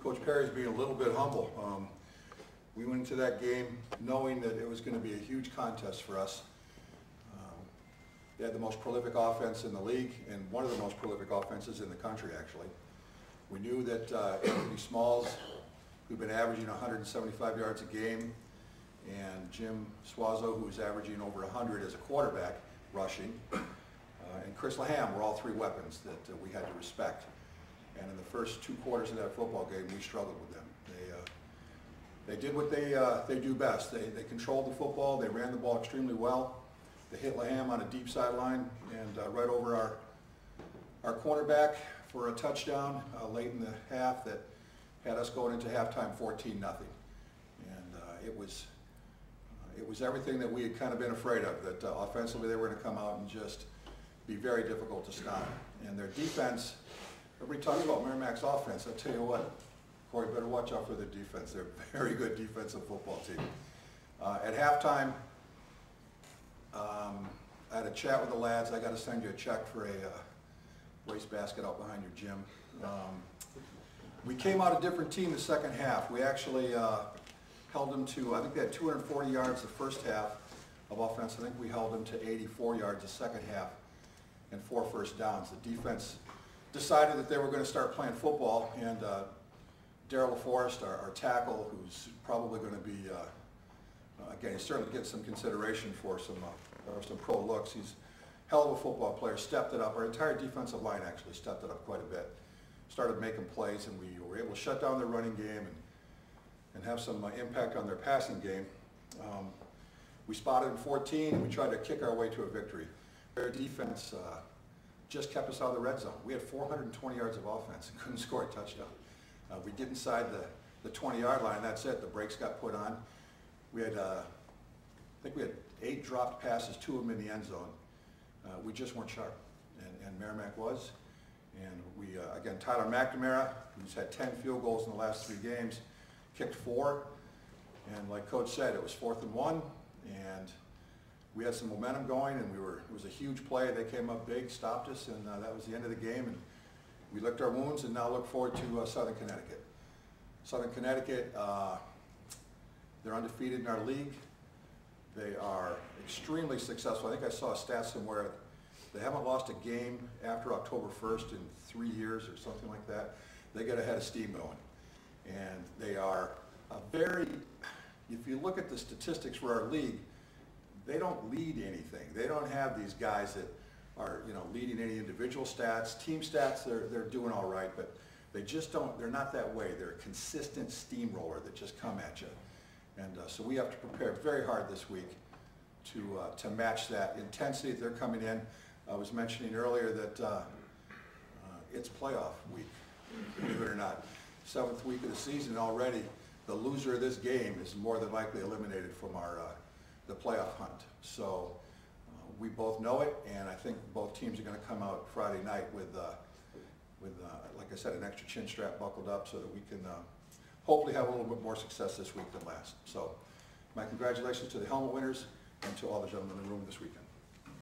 Coach Perry's being a little bit humble. We went into that game knowing that it was going to be a huge contest for us. They had the most prolific offense in the league, and one of the most prolific offenses in the country, actually. We knew that Anthony Smalls, who'd been averaging 175 yards a game, and Jim Swazo, who was averaging over 100 as a quarterback rushing, and Chris Laham were all three weapons that we had to respect. And in the first 2 quarters of that football game, we struggled with them. They did what they do best. They controlled the football. They ran the ball extremely well. They hit Laham on a deep sideline and right over our cornerback for a touchdown late in the half that had us going into halftime 14-0. And it was everything that we had kind of been afraid of, that offensively they were going to come out and just be very difficult to stop. And their defense, everybody talks about Merrimack's offense. I tell you what, Corey, better watch out for their defense. They're a very good defensive football team. At halftime, I had a chat with the lads. I got to send you a check for a wastebasket out behind your gym. We came out a different team the second half. We actually held them to, I think they had 240 yards the first half of offense. I think we held them to 84 yards the second half and 4 first downs. The defense decided that they were going to start playing football, and Darryl LaForest, our tackle, who's probably going to be, again, he's certainly getting some consideration for some pro looks. He's a hell of a football player, stepped it up. Our entire defensive line actually stepped it up quite a bit. Started making plays, and we were able to shut down their running game and have some impact on their passing game. We spotted in 14, and we tried to kick our way to a victory. Their defense just kept us out of the red zone. We had 420 yards of offense and couldn't score a touchdown. We get inside the 20-yard line, that's it. The brakes got put on. We had, I think we had 8 dropped passes, 2 of them in the end zone. We just weren't sharp, and Merrimack was. And we, again, Tyler McNamara, who's had 10 field goals in the last 3 games, kicked 4. And like Coach said, it was 4th and 1, and we had some momentum going, and it was a huge play. They came up big, stopped us, and that was the end of the game. And we licked our wounds and now look forward to Southern Connecticut. Southern Connecticut, they're undefeated in our league. They are extremely successful. I think I saw a stat somewhere. They haven't lost a game after October 1st in 3 years or something like that. They get ahead of steam going. And they are a very, if you look at the statistics for our league, they don't lead anything. They don't have these guys that are, leading any individual stats. Team stats, they're doing all right, but they just don't, they're not that way. They're a consistent steamroller that just come at you. And so we have to prepare very hard this week to match that intensity that they're coming in. I was mentioning earlier that it's playoff week, believe it or not. 7th week of the season already. The loser of this game is more than likely eliminated from the playoff hunt. So we both know it, and I think both teams are going to come out Friday night with like I said, an extra chin strap buckled up so that we can hopefully have a little bit more success this week than last. So my congratulations to the helmet winners and to all the gentlemen in the room this weekend.